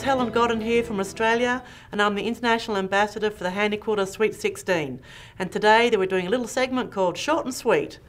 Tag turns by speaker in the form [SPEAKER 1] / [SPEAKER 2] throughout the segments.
[SPEAKER 1] Helen Godden here from Australia, and I'm the International Ambassador for the Handi Quilter Sweet 16. And today we're doing a little segment called Short and Sweet,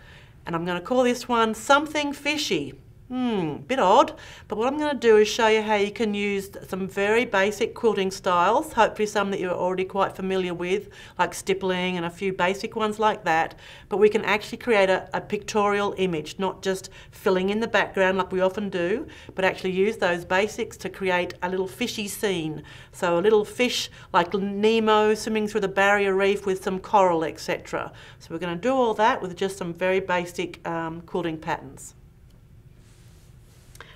[SPEAKER 1] and I'm going to call this one Something Fishy. Bit odd, but what I'm going to do is show you how you can use some very basic quilting styles, hopefully some that you're already quite familiar with, like stippling and a few basic ones like that, but we can actually create a pictorial image, not just filling in the background like we often do, but actually use those basics to create a little fishy scene. So a little fish like Nemo swimming through the barrier reef with some coral, etc. So we're going to do all that with just some very basic quilting patterns.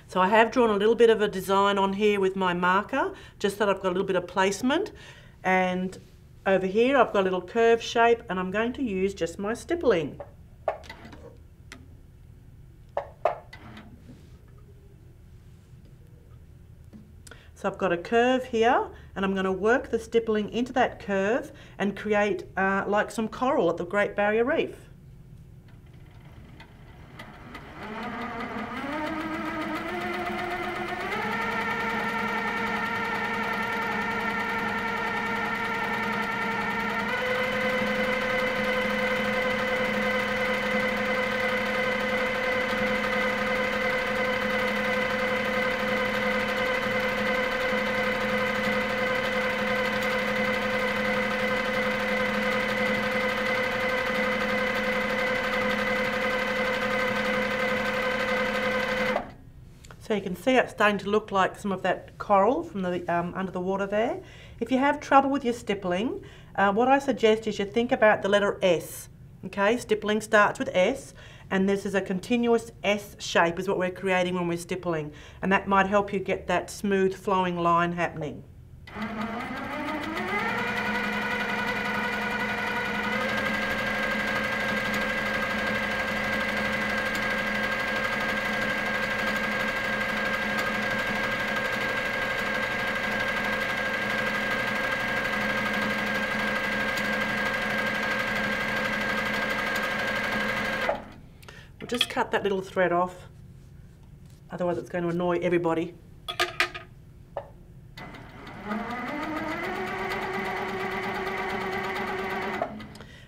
[SPEAKER 1] So I have drawn a little bit of a design on here with my marker, just so that I've got a little bit of placement. And over here I've got a little curve shape, and I'm going to use just my stippling. So I've got a curve here, and I'm going to work the stippling into that curve and create like some coral at the Great Barrier Reef. So you can see it's starting to look like some of that coral from the under the water there. If you have trouble with your stippling, what I suggest is you think about the letter S. Okay, stippling starts with S, and this is a continuous S shape is what we're creating when we're stippling, and that might help you get that smooth flowing line happening. We'll just cut that little thread off, otherwise it's going to annoy everybody.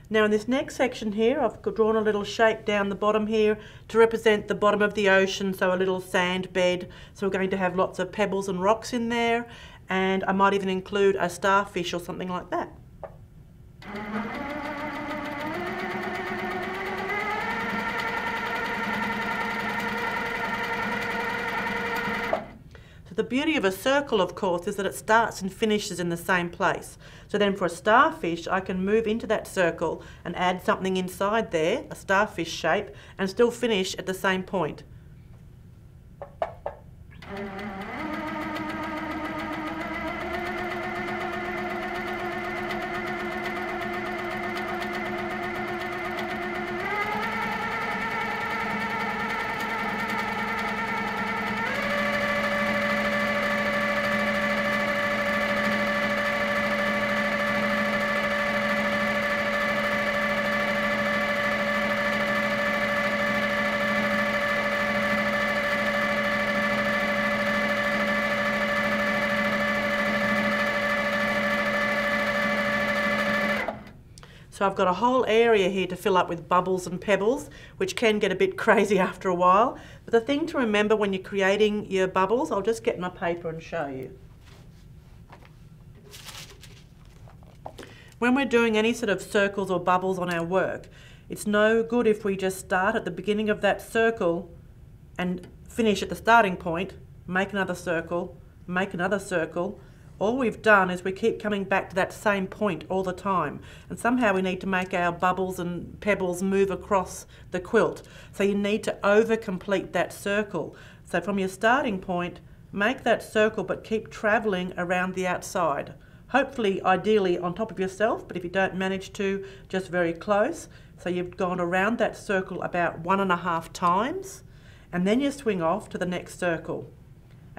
[SPEAKER 1] Now in this next section here, I've drawn a little shape down the bottom here to represent the bottom of the ocean, so a little sand bed. So we're going to have lots of pebbles and rocks in there, and I might even include a starfish or something like that. The beauty of a circle, of course, is that it starts and finishes in the same place. So then for a starfish, I can move into that circle and add something inside there, a starfish shape, and still finish at the same point. So I've got a whole area here to fill up with bubbles and pebbles, which can get a bit crazy after a while. But the thing to remember when you're creating your bubbles, I'll just get my paper and show you. When we're doing any sort of circles or bubbles on our work, it's no good if we just start at the beginning of that circle and finish at the starting point, make another circle, make another circle. All we've done is we keep coming back to that same point all the time, and somehow we need to make our bubbles and pebbles move across the quilt. So you need to over-complete that circle. So from your starting point, make that circle but keep travelling around the outside. Hopefully, ideally on top of yourself, but if you don't manage to, just very close. So you've gone around that circle about 1.5 times, and then you swing off to the next circle.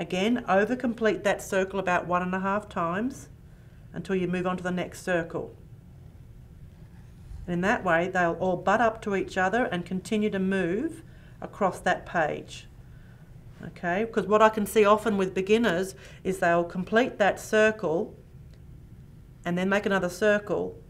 [SPEAKER 1] Again, over-complete that circle about 1.5 times until you move on to the next circle. And in that way, they'll all butt up to each other and continue to move across that page. Okay, because what I can see often with beginners is they'll complete that circle and then make another circle,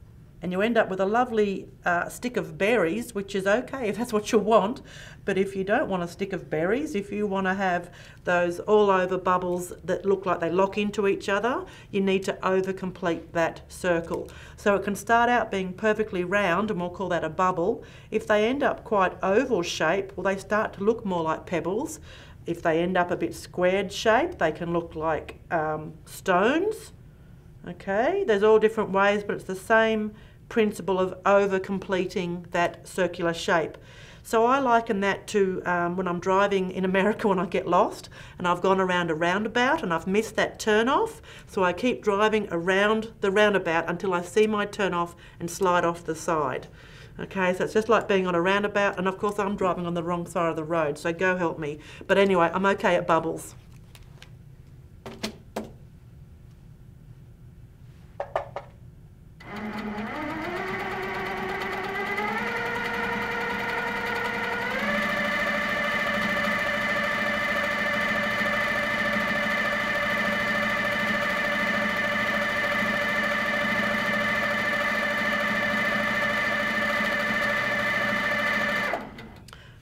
[SPEAKER 1] and you end up with a lovely stick of berries, which is okay if that's what you want. But if you don't want a stick of berries, if you want to have those all over bubbles that look like they lock into each other, you need to over complete that circle. So it can start out being perfectly round, and we'll call that a bubble. If they end up quite oval shape, well, they start to look more like pebbles. If they end up a bit squared shape, they can look like stones. Okay, there's all different ways, but it's the same principle of over completing that circular shape. So I liken that to when I'm driving in America when I get lost and I've gone around a roundabout and I've missed that turn off. So I keep driving around the roundabout until I see my turn off and slide off the side. Okay, so it's just like being on a roundabout, and of course I'm driving on the wrong side of the road, so go help me. But anyway, I'm okay at bubbles.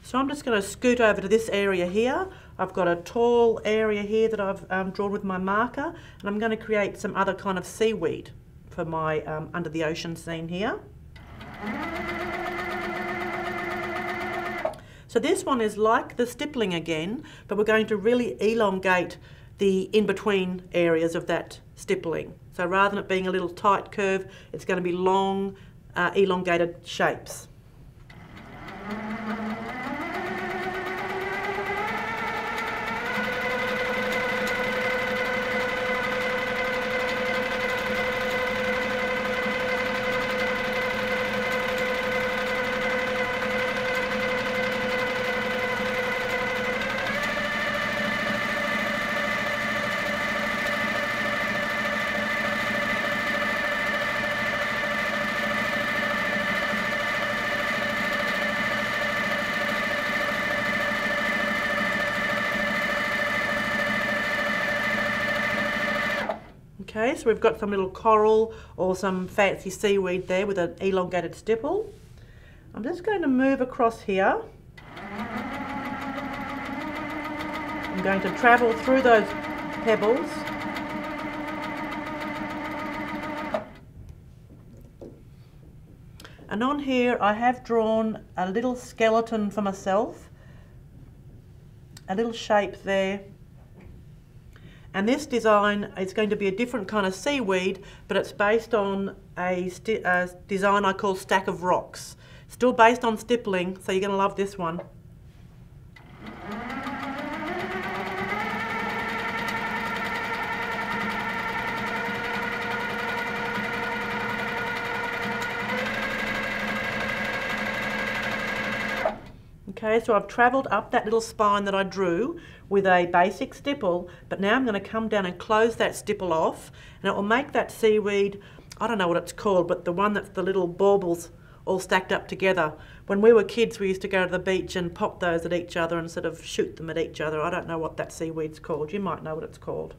[SPEAKER 1] So I'm just going to scoot over to this area here. I've got a tall area here that I've drawn with my marker, and I'm going to create some other kind of seaweed for my under the ocean scene here. So this one is like the stippling again, but we're going to really elongate the in-between areas of that stippling. So rather than it being a little tight curve, it's going to be long, elongated shapes. Okay, so we've got some little coral or some fancy seaweed there with an elongated stipple. I'm just going to move across here. I'm going to travel through those pebbles. And on here I have drawn a little skeleton for myself, a little shape there. And this design is going to be a different kind of seaweed, but it's based on a design I call stack of rocks. Still based on stippling, so you're going to love this one. Okay, so I've travelled up that little spine that I drew with a basic stipple, but now I'm going to come down and close that stipple off, and it will make that seaweed, I don't know what it's called, but the one that's the little baubles all stacked up together. When we were kids, we used to go to the beach and pop those at each other and sort of shoot them at each other. I don't know what that seaweed's called. You might know what it's called.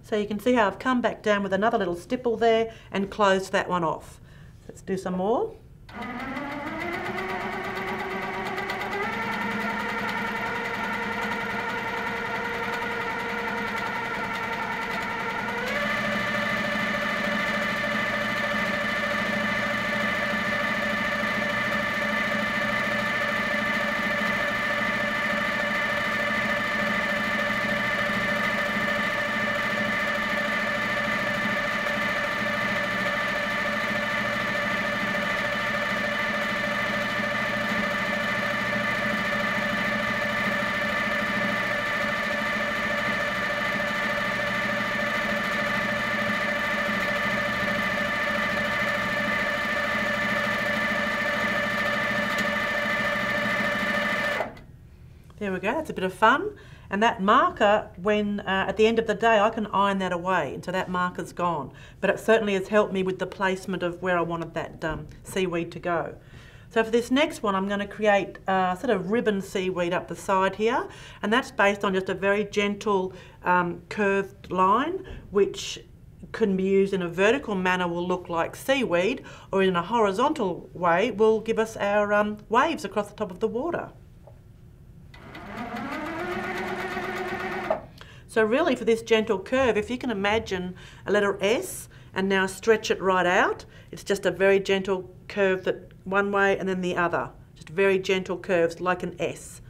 [SPEAKER 1] So you can see how I've come back down with another little stipple there and closed that one off. Let's do some more. There we go, that's a bit of fun. And that marker, when at the end of the day, I can iron that away, and so that marker's gone. But it certainly has helped me with the placement of where I wanted that seaweed to go. So for this next one, I'm going to create a sort of ribbon seaweed up the side here, and that's based on just a very gentle curved line, which can be used in a vertical manner, will look like seaweed, or in a horizontal way will give us our waves across the top of the water. So really for this gentle curve, if you can imagine a letter S and now stretch it right out, it's just a very gentle curve that one way and then the other. Just very gentle curves like an S.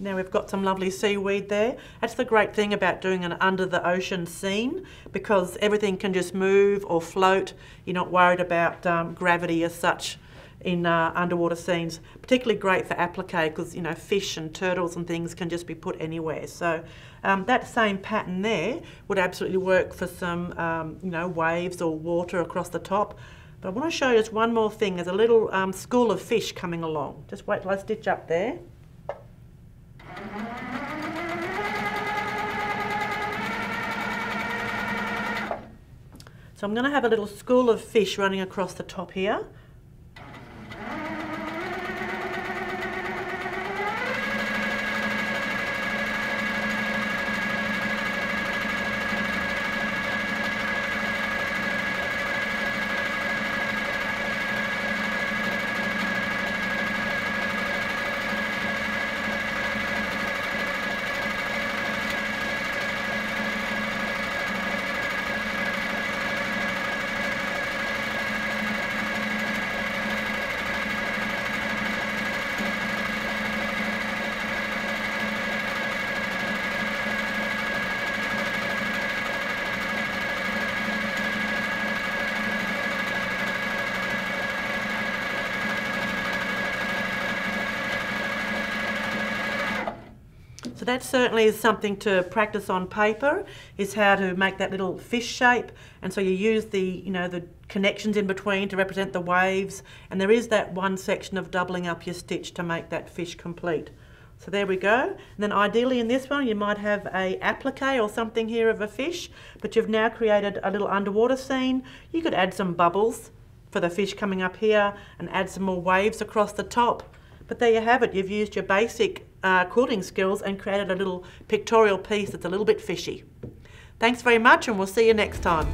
[SPEAKER 1] Now we've got some lovely seaweed there. That's the great thing about doing an under the ocean scene, because everything can just move or float. You're not worried about gravity as such in underwater scenes. Particularly great for applique, because you know, fish and turtles and things can just be put anywhere. So that same pattern there would absolutely work for some you know, waves or water across the top. But I want to show you just one more thing. There's a little school of fish coming along. Just wait till I stitch up there. So I'm going to have a little school of fish running across the top here. So that certainly is something to practice on paper, is how to make that little fish shape. And so you use the, you know, the connections in between to represent the waves. And there is that one section of doubling up your stitch to make that fish complete. So there we go. And then ideally in this one, you might have a applique or something here of a fish, but you've now created a little underwater scene. You could add some bubbles for the fish coming up here and add some more waves across the top. But there you have it. You've used your basic quilting skills and created a little pictorial piece that's a little bit fishy. Thanks very much, and we'll see you next time.